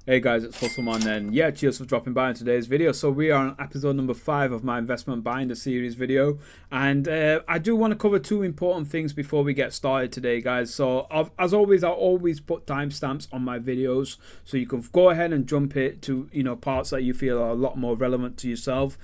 Hey guys, it's Hustlemon, and yeah, cheers for dropping by in today's video. So we are on episode number 5 of my investment binder series video, and I do want to cover two important things before we get started today, guys. So as always, I always put timestamps on my videos, so you can go ahead and jump it to parts that you feel are a lot more relevant to yourself.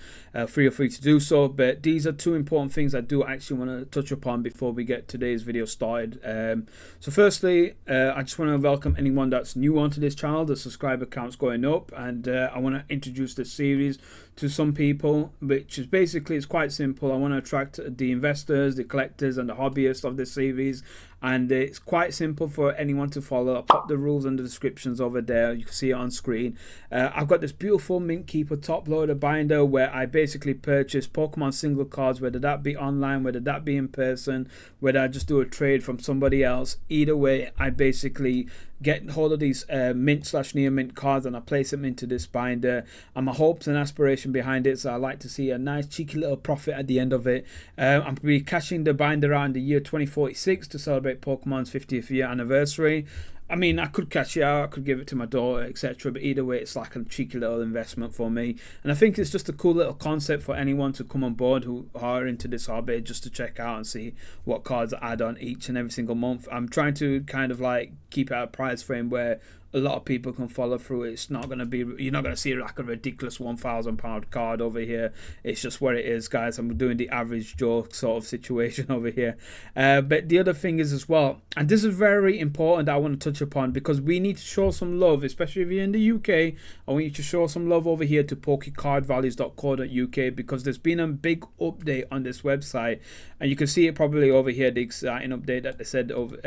Feel free to do so, but these are two important things I do actually want to touch upon before we get today's video started. So firstly, I just want to welcome anyone that's new onto this channel. The subscriber count's going up, and I want to introduce this series to some people, which is basically, it's quite simple. I want to attract the investors, the collectors, and the hobbyists of this series, and it's quite simple for anyone to follow. I'll pop the rules and the descriptions over there. You can see it on screen. I've got this beautiful Mint Keeper top loader binder where I basically purchase Pokemon single cards, whether that be online, whether that be in person, whether I just do a trade from somebody else. Either way, I basically get hold of these mint/near mint cards and I place them into this binder, and my hopes and aspiration behind it, so I like to see a nice cheeky little profit at the end of it. I'm going to be cashing the binder out in the year 2046 to celebrate Pokemon's 50th year anniversary. I mean, I could cash it out, I could give it to my daughter, etc. But either way, it's like a cheeky little investment for me. And I think it's just a cool little concept for anyone to come on board who are into this hobby, just to check out and see what cards I add on each and every single month. I'm trying to kind of like keep it at a price frame where a lot of people can follow through. It's not going to be, you're not going to see like a ridiculous £1,000 card over here. It's just what it is, guys. I'm doing the average Joe sort of situation over here. But the other thing is as well, and this is very important, I want to touch upon, because we need to show some love, especially if you're in the UK. I want you to show some love over here to pokecardvalues.co.uk, because there's been a big update on this website, and you can see it probably over here, the exciting update that they said over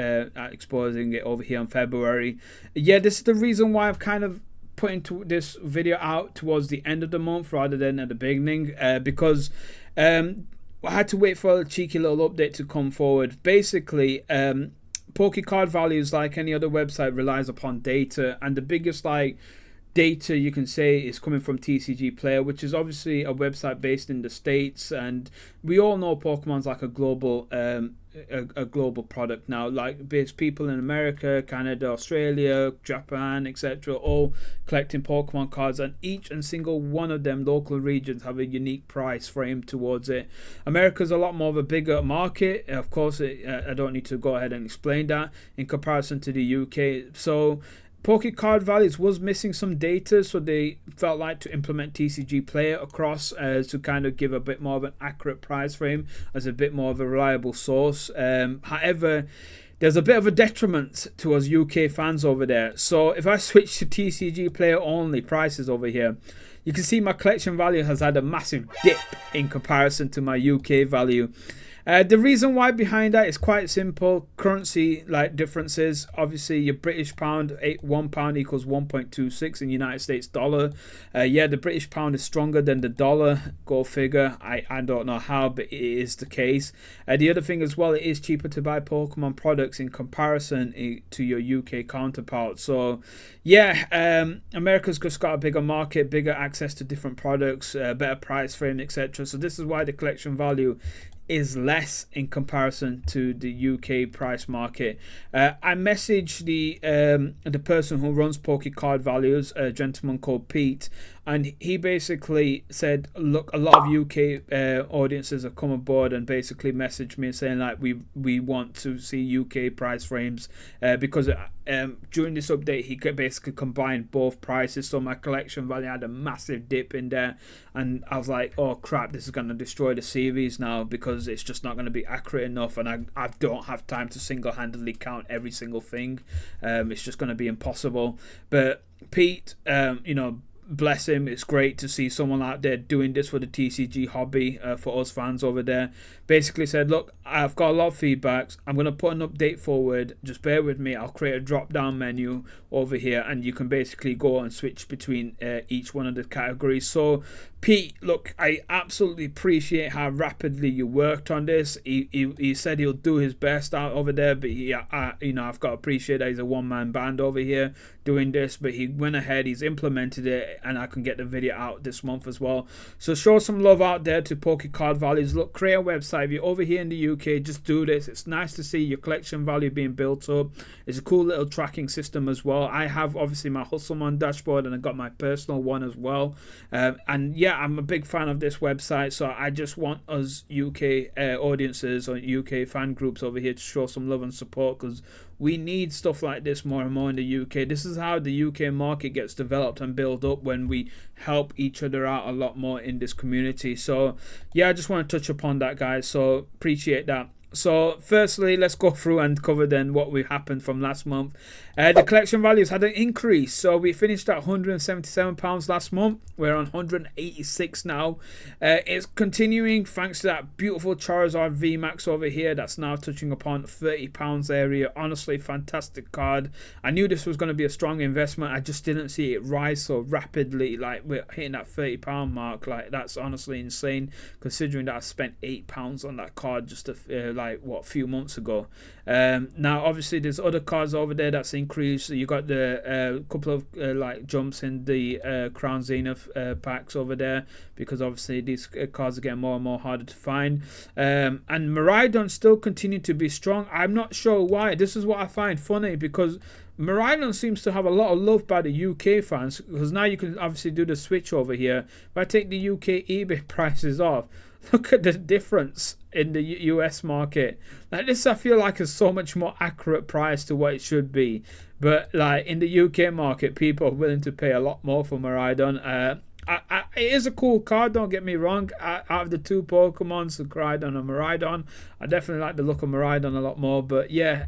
exposing it over here in February. Yeah, this is the reason why I've kind of put into this video out towards the end of the month rather than at the beginning, because I had to wait for a cheeky little update to come forward. Basically, Pokecard Values, like any other website, relies upon data, and the biggest data you can say is coming from TCG Player, which is obviously a website based in the States, and we all know Pokemon's like a global global product now. Like, there's people in America, Canada, Australia, Japan, etc., all collecting Pokemon cards, and each and single one of them local regions have a unique price frame towards it. America's a lot more of a bigger market, of course. I don't need to go ahead and explain that in comparison to the UK. So Pokecard Values was missing some data, so they felt like to implement TCG Player across to kind of give a bit more of an accurate price frame as a bit more of a reliable source. However, there's a bit of a detriment to us UK fans over there. So if I switch to TCG Player only prices over here, you can see my collection value has had a massive dip in comparison to my UK value. The reason why behind that is quite simple. Currency differences. Obviously, your British pound, £1 equals 1.26 in United States dollar. Yeah, the British pound is stronger than the dollar. Go figure. I don't know how, but it is the case. The other thing as well, it is cheaper to buy Pokemon products in comparison to your UK counterpart. So yeah, America's just got a bigger market, bigger access to different products, better price frame, etc. So this is why the collection value is less in comparison to the UK price market. I messaged the person who runs Pokecard Values, a gentleman called Pete, and he basically said, look, a lot of UK audiences have come aboard and basically messaged me saying like we want to see UK price frames, because during this update he could basically combine both prices. So my collection value had a massive dip in there, and I was like, oh crap, this is going to destroy the series now, because it's just not going to be accurate enough, and I don't have time to single-handedly count every single thing. It's just going to be impossible. But Pete, bless him, it's great to see someone out there doing this for the TCG hobby, for us fans over there. Basically said, look, I've got a lot of feedbacks, I'm going to put an update forward, just bear with me, I'll create a drop down menu over here, and you can basically go and switch between each one of the categories. So Pete, look, I absolutely appreciate how rapidly you worked on this. He said he'll do his best out over there, but I've got to appreciate that he's a one-man band over here doing this, but he went ahead, he's implemented it, and I can get the video out this month as well. So show some love out there to Pokécard Values. Look, create a website. If you're over here in the UK, just do this. It's nice to see your collection value being built up. It's a cool little tracking system as well. I have obviously my Hustlemon dashboard, and I got my personal one as well. And yeah, I'm a big fan of this website, so I just want us UK audiences or UK fan groups over here to show some love and support, because we need stuff like this more and more in the UK. This is how the UK market gets developed and built up, when we help each other out a lot more in this community. So yeah, I just want to touch upon that, guys, so appreciate that. So firstly, let's go through and cover then what we happened from last month. The collection values had an increase, so we finished at £177 last month. We're on 186 now. It's continuing thanks to that beautiful Charizard VMAX over here that's now touching upon £30 area. Honestly, fantastic card. I knew this was going to be a strong investment. I just didn't see it rise so rapidly. Like, we're hitting that £30 mark. Like, that's honestly insane, considering that I spent £8 on that card just a few months ago. Now obviously there's other cards over there that's increased. So you got the couple of jumps in the Crown Zenith packs over there, because obviously these cards are getting more and more harder to find. And Miraidon still continue to be strong. I'm not sure why. This is what I find funny, because Miraidon seems to have a lot of love by the UK fans, because now you can obviously do the switch over here. If I take the UK eBay prices off, look at the difference in the US market. Like, this I feel like is so much more accurate price to what it should be. But like in the UK market, people are willing to pay a lot more for Miraidon. It is a cool card, don't get me wrong. Out of the two Pokemons, the Miraidon and Miraidon, I definitely like the look of Miraidon a lot more. But yeah,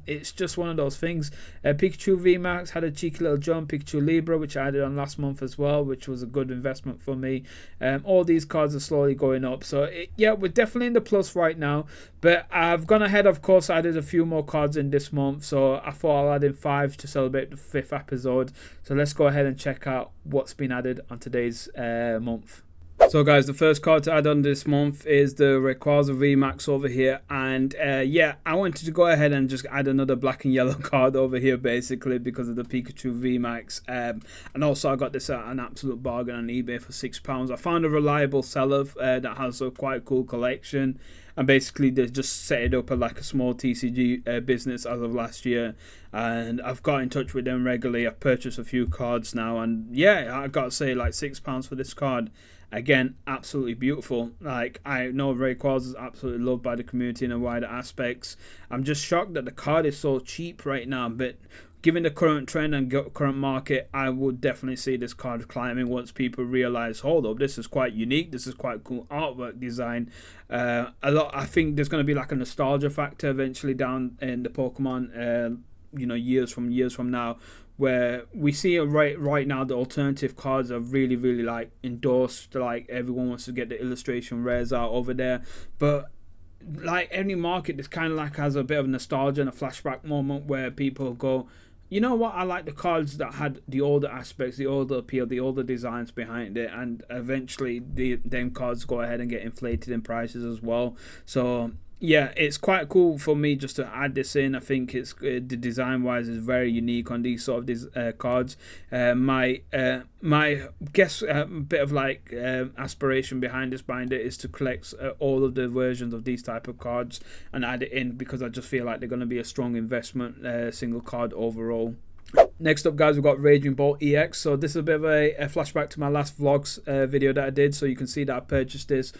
it's just one of those things. Pikachu VMAX had a cheeky little jump. Pikachu Libra, which I added on last month as well, which was a good investment for me. All these cards are slowly going up. So yeah, we're definitely in the plus right now. But I've gone ahead, of course, I added a few more cards in this month. So I thought I'll add in 5 to celebrate the 5th episode. So let's go ahead and check out what's been added on today's month. So guys, the first card to add on this month is the Rayquaza VMAX over here, and yeah, I wanted to go ahead and just add another black and yellow card over here, basically because of the Pikachu VMAX, and also I got this at an absolute bargain on eBay for £6. I found a reliable seller that has a quite cool collection, and basically they just set it up as like a small TCG business as of last year, and I've got in touch with them regularly. I've purchased a few cards now, and yeah, I gotta say, like, £6 for this card, again, absolutely beautiful. Like, I know Rayquaza is absolutely loved by the community in a wider aspects. I'm just shocked that the card is so cheap right now, but given the current trend and current market, I would definitely see this card climbing once people realize, hold up, this is quite unique, this is quite cool artwork design. I think there's going to be like a nostalgia factor eventually down in the Pokemon, years from now, where we see right now the alternative cards are really like endorsed. Like, everyone wants to get the illustration rares out over there, but like any market, this kind of like has a bit of nostalgia and a flashback moment where people go, you know what, I like the cards that had the older aspects, the older appeal, the older designs behind it, and eventually them cards go ahead and get inflated in prices as well. So yeah, it's quite cool for me just to add this in. I think it's the design wise is very unique on these sort of these cards. My guess bit of like aspiration behind this binder is to collect all of the versions of these type of cards and add it in, because I just feel like they're going to be a strong investment single card overall. Next up, guys, we've got Raging Bolt EX. So this is a bit of a flashback to my last vlogs video that I did. So you can see that I purchased this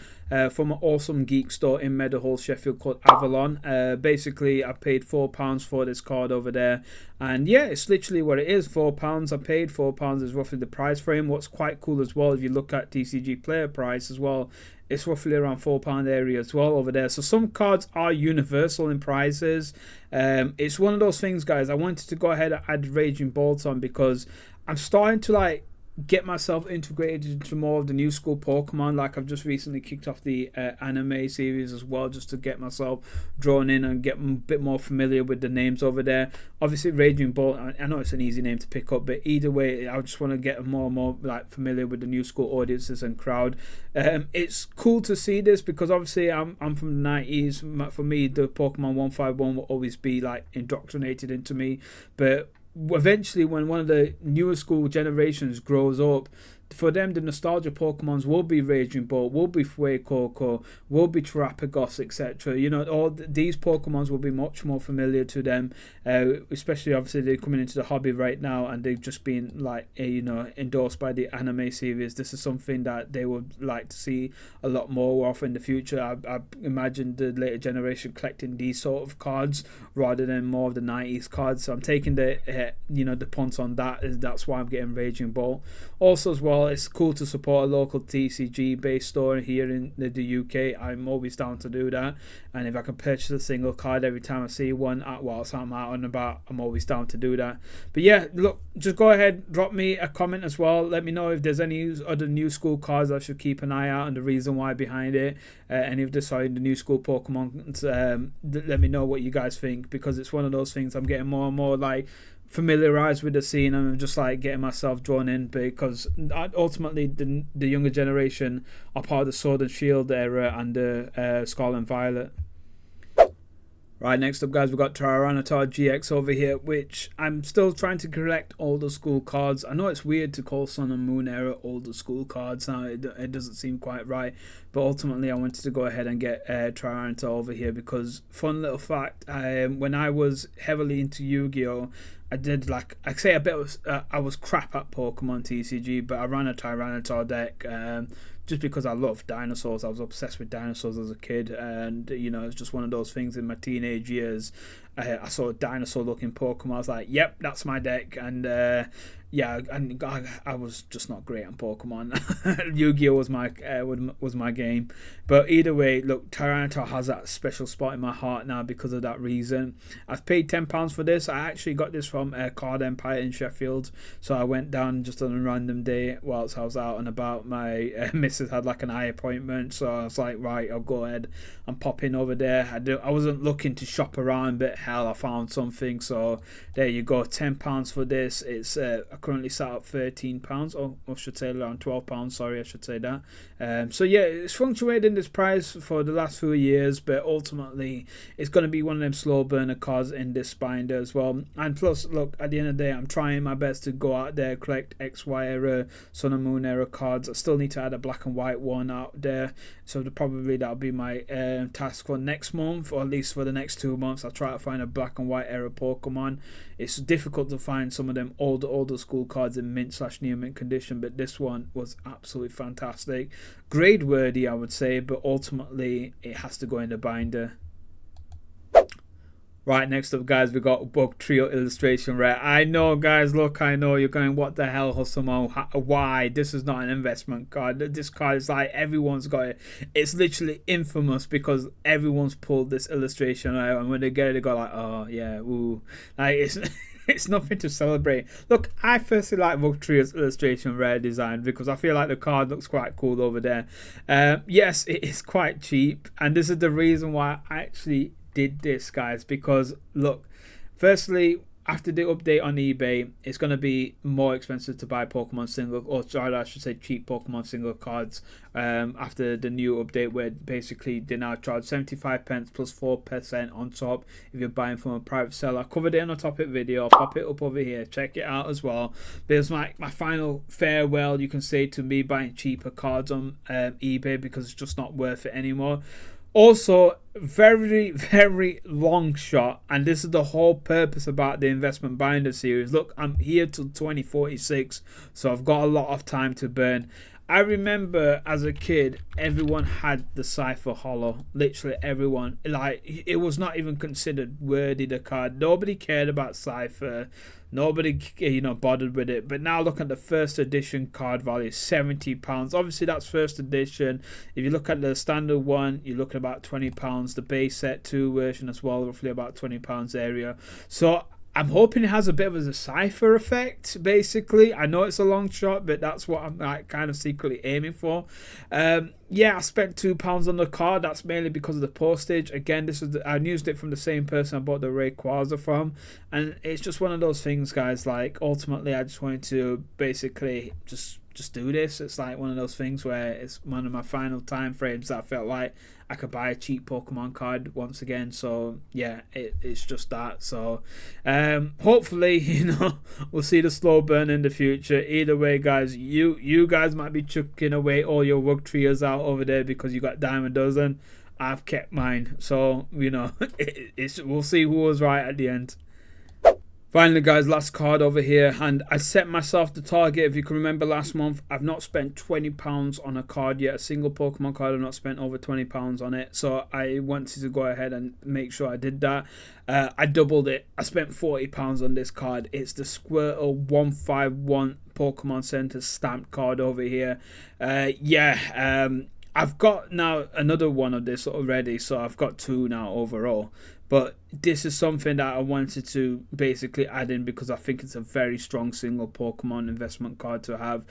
from an awesome geek store in Meadowhall, Sheffield, called Avalon. Basically, I paid £4 for this card over there. And yeah, it's literally what it is, £4 I paid. £4 is roughly the price for him. What's quite cool as well, if you look at TCG player price as well, it's roughly around £4 area as well over there. So some cards are universal in prices. It's one of those things, guys. I wanted to go ahead and add Raging Bolts on because I'm starting to like get myself integrated into more of the new school Pokemon. Like I've just recently kicked off the anime series as well, just to get myself drawn in and get a bit more familiar with the names over there. Obviously Raging Bolt, I know it's an easy name to pick up, but either way I just want to get more and more like familiar with the new school audiences and crowd. It's cool to see this because obviously I'm from the 90s. For me, the Pokemon 151 will always be like indoctrinated into me, but eventually when one of the newer school generations grows up, for them the nostalgia Pokemons will be Raging Bolt, will be Fuecoco, will be Terrapagos, etc. You know, all these Pokemons will be much more familiar to them, especially obviously they're coming into the hobby right now and they've just been like endorsed by the anime series. This is something that they would like to see a lot more of in the future. I imagine the later generation collecting these sort of cards rather than more of the 90s cards, so I'm taking the the punt on that. That's why I'm getting Raging Bolt. Also as well, it's cool to support a local TCG based store here in the UK. I'm always down to do that, and if I can purchase a single card every time I see one whilst I'm out and about, I'm always down to do that. But yeah, look, just go ahead, drop me a comment as well, let me know if there's any other new school cards I should keep an eye out and the reason why behind it, and if there's the new school Pokemon, let me know what you guys think, because it's one of those things I'm getting more and more like familiarized with the scene, and I'm just like getting myself drawn in, because ultimately the younger generation are part of the Sword and Shield era and the Scarlet and Violet. Right, next up guys, we've got Tyranitar GX over here, which I'm still trying to collect older school cards. I know it's weird to call Sun and Moon era older school cards now, it doesn't seem quite right, but ultimately I wanted to go ahead and get Tyranitar over here because, fun little fact, when I was heavily into Yu-Gi-Oh! I did I was crap at Pokemon TCG, but I ran a Tyranitar deck just because I love dinosaurs. I was obsessed with dinosaurs as a kid, and it's just one of those things in my teenage years. I saw a dinosaur looking Pokemon, I was like, yep, that's my deck. And yeah, and I was just not great on Pokemon. Yu-Gi-Oh was my game, but either way, look, Tyranitar has that special spot in my heart now because of that reason. I've paid £10 for this. I actually got this from Card Empire in Sheffield, so I went down just on a random day whilst I was out and about. My missus had like an eye appointment, so I was like, right, I'll go ahead and pop in over there. I wasn't looking to shop around, but hell, I found something, so there you go, £10 for this. It's currently sat at £13, or I should say around £12, sorry, I should say that. So yeah, it's fluctuated in this price for the last few years, but ultimately it's going to be one of them slow burner cards in this binder as well. And plus, look, at the end of the day, I'm trying my best to go out there, collect XY era, Sun and Moon era cards. I still need to add a black and white one out there, so probably that'll be my task for next month, or at least for the next 2 months. I'll try to find a black and white era Pokemon. It's difficult to find some of them older school cards in mint/near mint condition, but this one was absolutely fantastic. Grade worthy, I would say, but ultimately it has to go in the binder. Right, next up guys, we got Bug Trio illustration rare. I know guys, look, I know you're going, what the hell, Hustlemon, why? This is not an investment card. This card is like, everyone's got it. It's literally infamous because everyone's pulled this illustration out, and when they get it, they go like, oh yeah, ooh. Like, it's nothing to celebrate. Look, I firstly like Bug Trio's illustration rare design because I feel like the card looks quite cool over there. Yes, it is quite cheap, and this is the reason why I actually did this, guys, because look, firstly, after the update on eBay, it's going to be more expensive to buy Pokemon single, or I should say cheap Pokemon single cards, after the new update, where basically they now charge 75p plus 4% on top if you're buying from a private seller. I covered it in a topic video. I'll pop it up over here, check it out as well. But it's my final farewell, you can say, to me buying cheaper cards on eBay, because it's just not worth it anymore. Also, very, very long shot, and this is the whole purpose about the investment binder series. Look, I'm here till 2046, so I've got a lot of time to burn. I remember as a kid, everyone had the Cypher Holo. Literally everyone. Like, it was not even considered worthy, the card. Nobody cared about Cypher. Nobody, bothered with it. But now look at the first edition card value, £70. Obviously, that's first edition. If you look at the standard one, you're looking at about £20. The base set 2 version as well, roughly about £20 area. So I'm hoping it has a bit of a cipher effect, basically. I know it's a long shot, but that's what I'm like kind of secretly aiming for. Yeah, I spent £2 on the card. That's mainly because of the postage. Again, I used it from the same person I bought the Rayquaza from, and it's just one of those things, guys. Like, ultimately, I just wanted to basically just do this. It's like one of those things where it's one of my final time frames that I felt like I could buy a cheap Pokemon card once again. So yeah, it's just that. So hopefully, you know, we'll see the slow burn in the future. Either way, guys, you guys might be chucking away all your Wug Trios out over there because you got Diamond Dozen. I've kept mine, so you know, we'll see who was right at the end. Finally, guys, last card over here, and I set myself the target. If you can remember last month, I've not spent £20 on a card yet. A single Pokemon card, I've not spent over £20 on it. So I wanted to go ahead and make sure I did that. I doubled it. I spent £40 on this card. It's the Squirtle 151 Pokemon Center stamped card over here. I've got now another one of this already, so I've got 2 now overall. But this is something that I wanted to basically add in because I think it's a very strong single Pokemon investment card to have.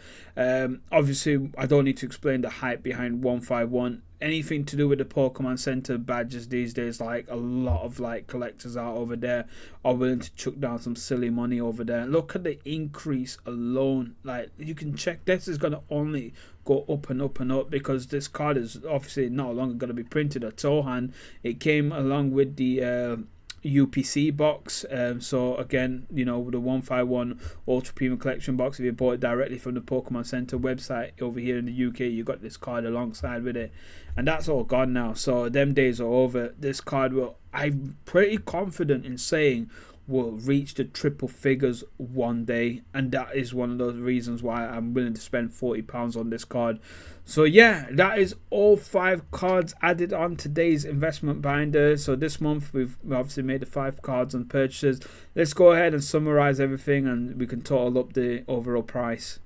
Obviously, I don't need to explain the hype behind 151. Anything to do with the Pokemon Center badges these days, like a lot of like collectors out over there are willing to chuck down some silly money over there. Look at the increase alone. Like, you can check, this is going to only go up and up and up because this card is obviously no longer going to be printed at Tohan. It came along with the UPC box, so again, you know, the 151 Ultra Premium Collection box, if you bought it directly from the Pokemon Center website over here in the UK, you got this card alongside with it, and that's all gone now. So them days are over. This card will, I'm pretty confident in saying, will reach the triple figures one day, and that is one of those reasons why I'm willing to spend £40 on this card. So yeah, that is all 5 cards added on today's investment binder. So this month we've obviously made the 5 cards on purchases. Let's go ahead and summarize everything and we can total up the overall price.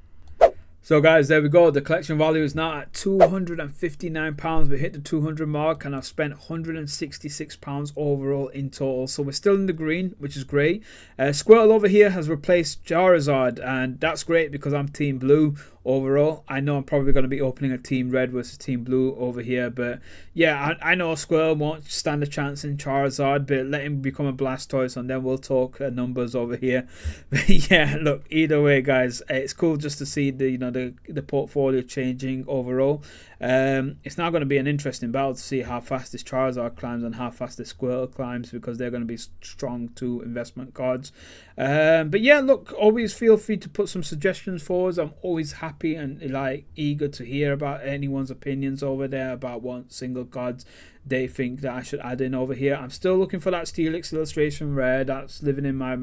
So guys, there we go. The collection value is now at £259. We hit the 200 mark and I've spent £166 overall in total. So we're still in the green, which is great. Squirtle over here has replaced Charizard, and that's great because I'm Team Blue overall. I know I'm probably going to be opening a Team Red versus Team Blue over here, but yeah, I know Squirtle won't stand a chance in Charizard, but let him become a Blastoise and then we'll talk numbers over here. But yeah, look, either way, guys, it's cool just to see the portfolio changing overall. It's now going to be an interesting battle to see how fast this Charizard climbs and how fast this Squirtle climbs, because they're going to be strong 2 investment cards. But yeah, look, always feel free to put some suggestions forward. I'm always happy and like eager to hear about anyone's opinions over there about what single cards they think that I should add in over here. I'm still looking for that Steelix illustration rare that's living in my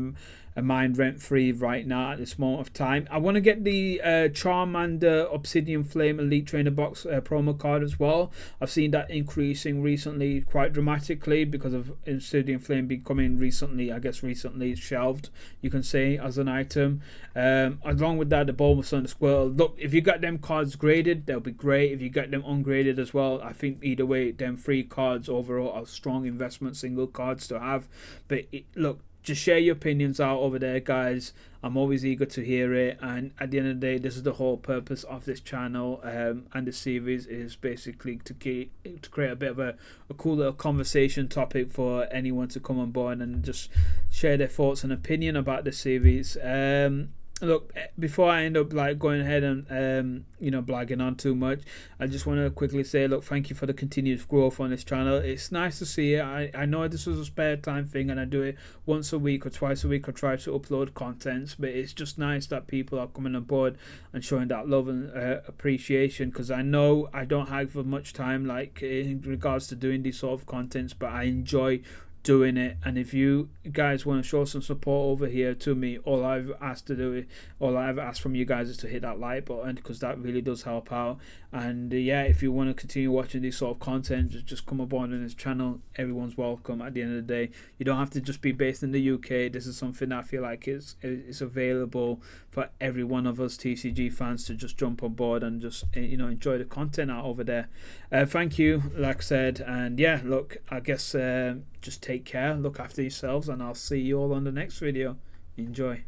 mind rent-free right now at this moment of time. I want to get the Charmander Obsidian Flame Elite Trainer Box promo card as well. I've seen that increasing recently quite dramatically because of Obsidian Flame becoming recently shelved, you can say, as an item. Along with that, the Bulbasaur and the Squirtle. Look, if you got them cards graded, they'll be great. If you got them ungraded as well, I think either way, them 3 cards overall are strong investment single cards to have. But look, just share your opinions out over there, guys. I'm always eager to hear it, and at the end of the day, this is the whole purpose of this channel and the series is basically to create a bit of a cool little conversation topic for anyone to come on board and just share their thoughts and opinion about the series. Look, before I end up like going ahead and blagging on too much, I just want to quickly say, look, thank you for the continued growth on this channel. It's nice to see it. I know this was a spare time thing and I do it once a week or twice a week. I try to upload contents, but it's just nice that people are coming on board and showing that love and appreciation, because I know I don't have much time like in regards to doing these sort of contents, but I enjoy doing it. And if you guys want to show some support over here to me, all I've asked from you guys is to hit that like button, because that really does help out. And yeah, if you want to continue watching this sort of content, just come aboard on this channel. Everyone's welcome. At the end of the day, you don't have to just be based in the UK. This is something that I feel like is available for every one of us TCG fans to just jump on board and just enjoy the content out over there. Thank you, like I said, and yeah, look, I guess just take take care, look after yourselves, and I'll see you all on the next video. Enjoy.